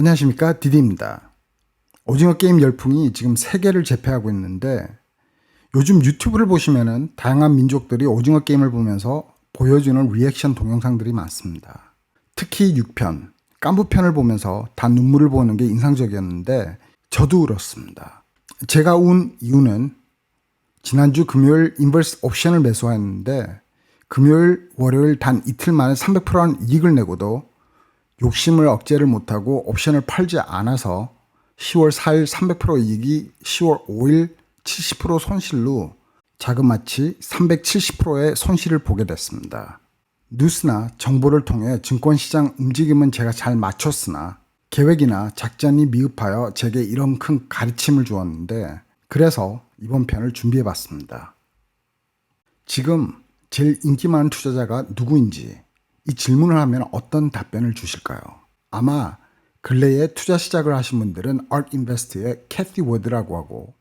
안녕하십니까, 디디입니다. 오징어 게임 열풍이 지금 세계를 제패하고 있는데, 요즘 유튜브를 보시면은 다양한 민족들이 오징어 게임을 보면서 보여주는 리액션 동영상들이 많습니다. 특히 6편, 깐부편을 보면서 다 눈물을 보는 게 인상적이었는데 저도 울었습니다. 제가 운 이유는 지난주 금요일 인버스 옵션을 매수했는데 금요일, 월요일 단 이틀 만에 300%한 이익을 내고도 욕심을 억제를 못하고 옵션을 팔지 않아서 10월 4일 300% 이익이 10월 5일 70% 손실로 자그마치 370%의 손실을 보게 됐습니다. 뉴스나 정보를 통해 증권시장 움직임은 제가 잘 맞췄으나 계획이나 작전이 미흡하여 제게 이런 큰 가르침을 주었는데 그래서 이번 편을 준비해봤습니다. 지금 제일 인기 많은 투자자가 누구인지 이 질문을 하면 어떤 답변을 주실까요? 아마 근래에 투자 시작을 하신 분들은 ARK Invest의 캐티 워드라고 하고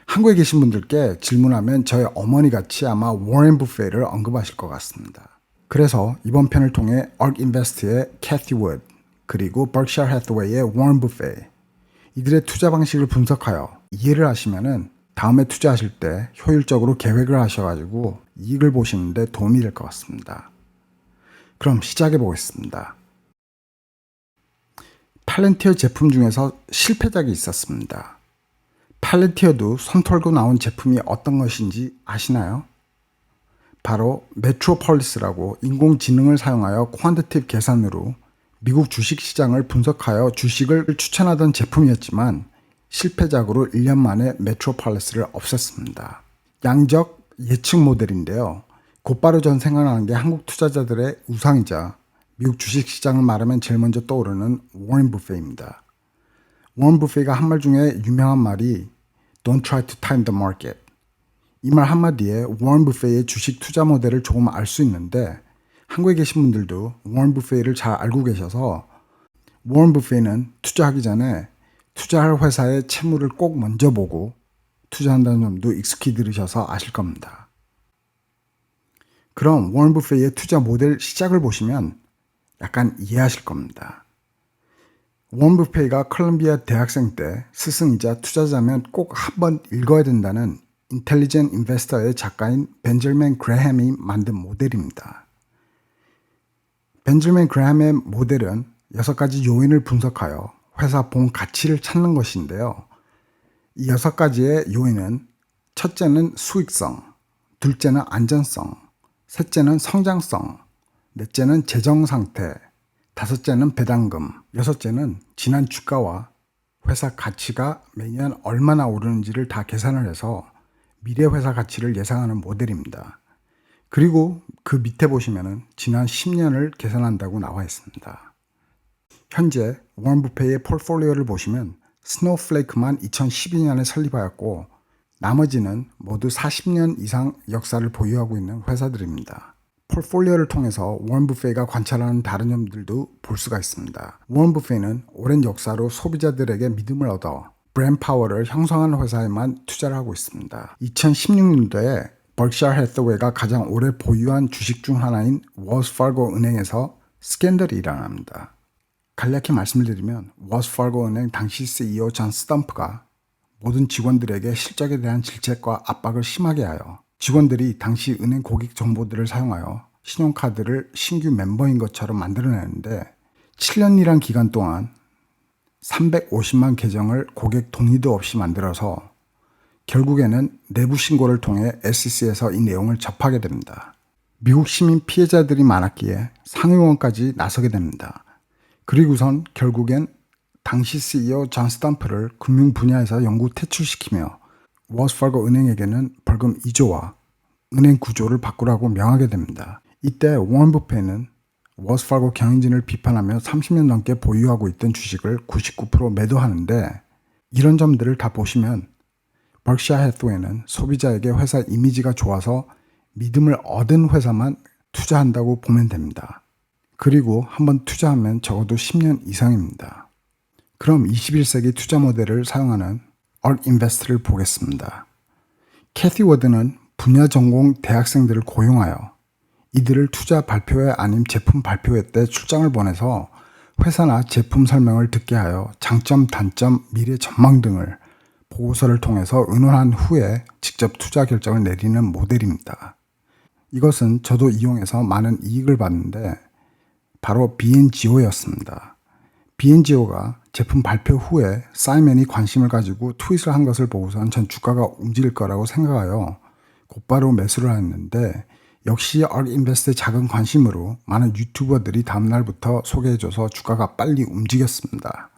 한국에 계신 분들께 질문하면 저희 어머니 같이 아마 워렌 부페를 언급하실 것 같습니다. 그래서 이번 편을 통해 ARK Invest의 캐티 워드 그리고 Berkshire Hathaway의 워렌 부페 이들의 투자 방식을 분석하여 이해를 하시면은 다음에 투자하실 때 효율적으로 계획을 하셔가지고 이익을 보시는데 도움이 될 것 같습니다. 그럼 시작해 보겠습니다. 팔렌티어 제품 중에서 실패작이 있었습니다. 팔렌티어도 손 털고 나온 제품이 어떤 것인지 아시나요? 바로 메트로폴리스라고 인공지능을 사용하여 퀀티티브 계산으로 미국 주식시장을 분석하여 주식을 추천하던 제품이었지만 실패작으로 1년 만에 메트로폴리스를 없앴습니다. 양적 예측 모델인데요. 곧바로 전 생각나는 게 한국 투자자들의 우상이자 미국 주식시장을 말하면 제일 먼저 떠오르는 워렌 부페입니다. 워렌 부페가 한 말 중에 유명한 말이 Don't try to time the market. 이 말 한마디에 워렌 부페의 주식 투자 모델을 조금 알 수 있는데 한국에 계신 분들도 워렌 부페를 잘 알고 계셔서 워렌 부페는 투자하기 전에 투자할 회사의 채무를 꼭 먼저 보고 투자한다는 점도 익숙히 들으셔서 아실 겁니다. 그럼 워렌 부페의 투자 모델 시작을 보시면 약간 이해하실 겁니다. 워렌 부페가 컬럼비아 대학생 때 스승이자 투자자면 꼭 한번 읽어야 된다는 인텔리전트 인베스터의 작가인 벤저민 그레햄이 만든 모델입니다. 벤저민 그레햄의 모델은 6가지 요인을 분석하여 회사 본 가치를 찾는 것인데요. 이 6가지의 요인은 첫째는 수익성, 둘째는 안전성, 셋째는 성장성, 넷째는 재정 상태, 다섯째는 배당금, 여섯째는 지난 주가와 회사 가치가 매년 얼마나 오르는지를 다 계산을 해서 미래 회사 가치를 예상하는 모델입니다. 그리고 그 밑에 보시면은 지난 10년을 계산한다고 나와 있습니다. 현재 워렌 부페의 포트폴리오를 보시면 스노우플레이크만 2012년에 설립하였고 나머지는 모두 40년 이상 역사를 보유하고 있는 회사들입니다. 포트폴리오를 통해서 워렌 부페가 관찰하는 다른 점들도 볼 수가 있습니다. 워렌 부페는 오랜 역사로 소비자들에게 믿음을 얻어 브랜드 파워를 형성하는 회사에만 투자를 하고 있습니다. 2016년도에 버크셔 해서웨이가 가장 오래 보유한 주식 중 하나인 웰스파고 은행에서 스캔들이 일어납니다. 간략히 말씀을 드리면 웰스파고 은행 당시 CEO 존 스텀프가 모든 직원들에게 실적에 대한 질책과 압박을 심하게 하여 직원들이 당시 은행 고객 정보들을 사용하여 신용카드를 신규 멤버인 것처럼 만들어내는데 7년이란 기간 동안 350만 계정을 고객 동의도 없이 만들어서 결국에는 내부 신고를 통해 SEC에서 이 내용을 접하게 됩니다. 미국 시민 피해자들이 많았기에 상의원까지 나서게 됩니다. 그리고선 결국엔 당시 CEO 존 스탬프를 금융 분야에서 영구 퇴출시키며 웰스파고 은행에게는 벌금 2조와 은행 구조를 바꾸라고 명하게 됩니다. 이때 워렌 부페는 웰스파고 경영진을 비판하며 30년 넘게 보유하고 있던 주식을 99% 매도하는데 이런 점들을 다 보시면 버크셔 해서웨이는 소비자에게 회사 이미지가 좋아서 믿음을 얻은 회사만 투자한다고 보면 됩니다. 그리고 한번 투자하면 적어도 10년 이상입니다. 그럼 21세기 투자 모델을 사용하는 ARK Invest를 보겠습니다. 캐티 워드는 분야 전공 대학생들을 고용하여 이들을 투자 발표회 아님 제품 발표회 때 출장을 보내서 회사나 제품 설명을 듣게 하여 장점, 단점, 미래 전망 등을 보고서를 통해서 의논한 후에 직접 투자 결정을 내리는 모델입니다. 이것은 저도 이용해서 많은 이익을 봤는데 바로 B&Go였습니다. B&Go가 제품 발표 후에 사이먼이 관심을 가지고 트윗을 한 것을 보고선 전 주가가 움직일 거라고 생각하여 곧바로 매수를 했는데 역시 ARK인베스트의 작은 관심으로 많은 유튜버들이 다음날부터 소개해줘서 주가가 빨리 움직였습니다.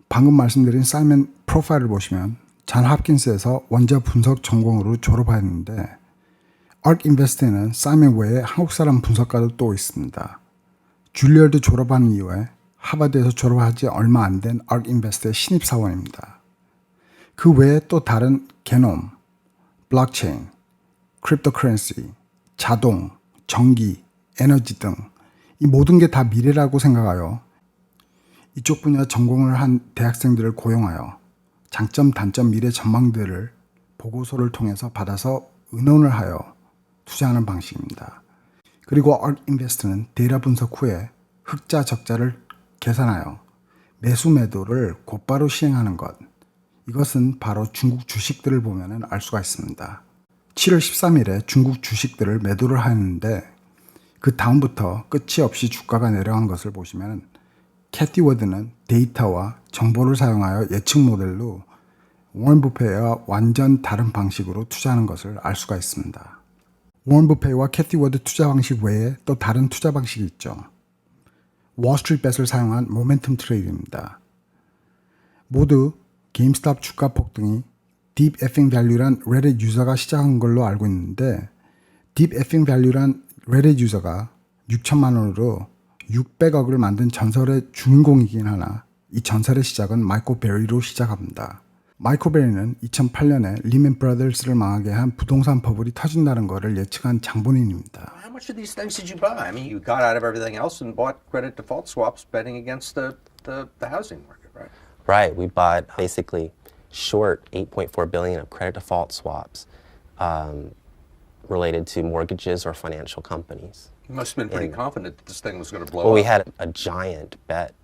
방금 말씀드린 사이먼 프로파일을 보시면 잔 홉킨스에서 원자 분석 전공으로 졸업하였는데 ARK인베스트에는 사이먼 외에 한국 사람 분석가도 또 있습니다. 줄리어드 졸업한 이후에 하버드에서 졸업하지 얼마 안 된 ARK인베스트의 신입사원입니다. 그 외에 또 다른 게놈, 블록체인, 크립토커런시, 자동, 전기, 에너지 등 이 모든 게 다 미래라고 생각하여 이쪽 분야 전공을 한 대학생들을 고용하여 장점, 단점, 미래 전망들을 보고서를 통해서 받아서 의논을 하여 투자하는 방식입니다. 그리고 ARK인베스트는 데이터 분석 후에 흑자, 적자를 계산하여 매수, 매도를 곧바로 시행하는 것. 이것은 바로 중국 주식들을 보면 알 수가 있습니다. 7월 13일에 중국 주식들을 매도를 하였는데 그 다음부터 끝이 없이 주가가 내려간 것을 보시면 캐티 워드는 데이터와 정보를 사용하여 예측 모델로 워런 버핏과 완전 다른 방식으로 투자하는 것을 알 수가 있습니다. 워런 버핏과 캐티 워드 투자 방식 외에 또 다른 투자 방식이 있죠. 월스트리트벳을 사용한 모멘텀 트레이드입니다. 모두 게임스탑 주가 폭등이 딥 에핑 밸류란 레딧 유저가 시작한 걸로 알고 있는데 딥 에핑 밸류란 레딧 유저가 6천만 원으로 600억을 만든 전설의 주인공이긴 하나 이 전설의 시작은 마이클 베리로 시작합니다. 마이클 베리는 2008년에 리먼 브라더스를 망하게 한 부동산 버블이 터진다는 것을 예측한 장본인입니다. How much of these things did you buy? I mean, you got out of everything else and bought credit default swaps betting against the housing market, right? Right. We bought basically short 8.4 billion of credit default swaps related to mortgages or financial companies. You must have been pretty confident that this thing was going to blow Well, up. we had a giant bet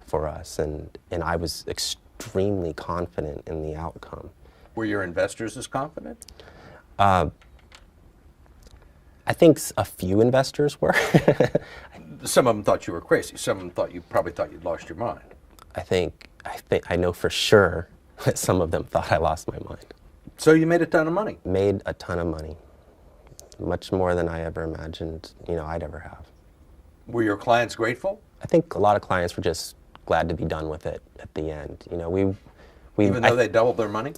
for us, and I was extremely confident in the outcome. Were your investors as confident? I think a few investors were. Some of them thought you were crazy. Some of them thought probably thought you'd lost your mind. I know for sure that some of them thought I lost my mind. So you made a ton of money. Made a ton of money, much more than I ever imagined, I'd ever have. Were your clients grateful? I think a lot of clients were just glad to be done with it at the end. Even though they doubled their money?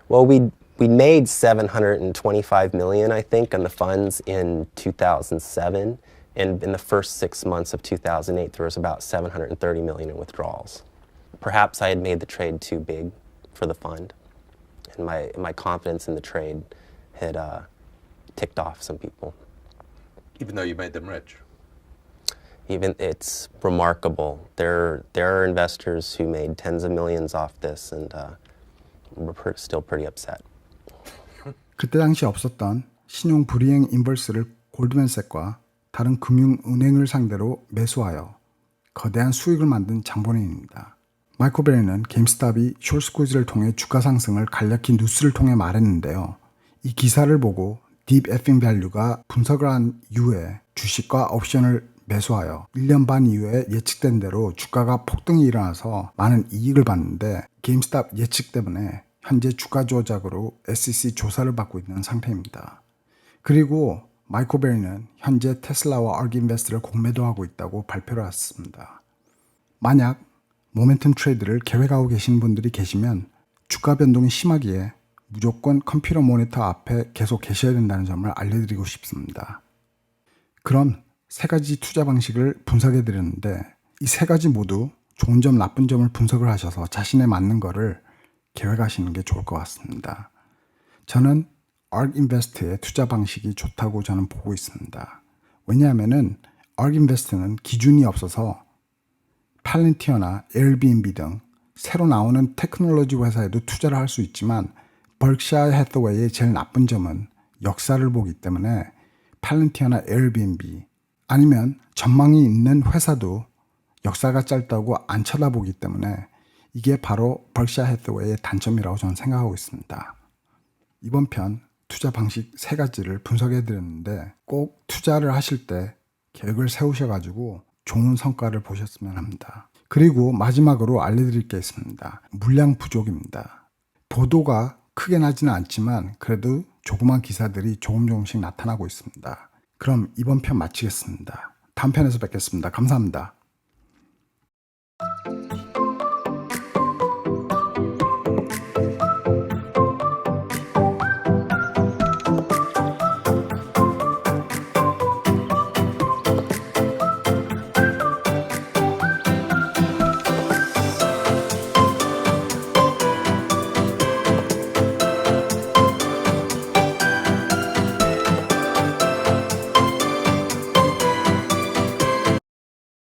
Well, we made $725 million, I think, on the funds in 2007, and in the first 6 months of 2008, there was about $730 million in withdrawals. Perhaps I had made the trade too big for the fund, and my confidence in the trade had ticked off some people. Even though you made them rich? It's remarkable. There are investors who made tens of millions off this, and we're still pretty upset. 그때 당시 없었던 신용 불이행 인버스를 골드맨색과 다른 금융은행을 상대로 매수하여 거대한 수익을 만든 장본인입니다. 마이클 베리는 게임스탑이 숏스퀴즈를 통해 주가 상승을 간략히 뉴스를 통해 말했는데요. 이 기사를 보고 딥 에핑 밸류가 분석을 한 이후에 주식과 옵션을 매수하여 1년 반 이후에 예측된 대로 주가가 폭등이 일어나서 많은 이익을 봤는데 게임스탑 예측 때문에 현재 주가 조작으로 SEC 조사를 받고 있는 상태입니다. 그리고 마이클 베리는 현재 테슬라와 ARK인베스트를 공매도하고 있다고 발표를 했습니다. 만약 모멘텀 트레이드를 계획하고 계신 분들이 계시면 주가 변동이 심하기에 무조건 컴퓨터 모니터 앞에 계속 계셔야 된다는 점을 알려드리고 싶습니다. 그럼 세 가지 투자 방식을 분석해 드렸는데 이 세 가지 모두 좋은 점, 나쁜 점을 분석을 하셔서 자신에 맞는 거를 계획하시는 게 좋을 것 같습니다. 저는 ARK인베스트의 투자 방식이 좋다고 저는 보고 있습니다. 왜냐하면은 ARK인베스트는 기준이 없어서 팔렌티어나 에어비앤비 등 새로 나오는 테크놀로지 회사에도 투자를 할 수 있지만 버크샤이어 해서웨이의 제일 나쁜 점은 역사를 보기 때문에 팔렌티어나 에어비앤비 아니면 전망이 있는 회사도 역사가 짧다고 안 쳐다보기 때문에 이게 바로 벌크셔 해서웨이의 단점이라고 저는 생각하고 있습니다. 이번 편 투자 방식 3가지를 분석해 드렸는데 꼭 투자를 하실 때 계획을 세우셔가지고 좋은 성과를 보셨으면 합니다. 그리고 마지막으로 알려드릴 게 있습니다. 물량 부족입니다. 보도가 크게 나지는 않지만 그래도 조그만 기사들이 조금씩 나타나고 있습니다. 그럼 이번 편 마치겠습니다. 다음 편에서 뵙겠습니다. 감사합니다.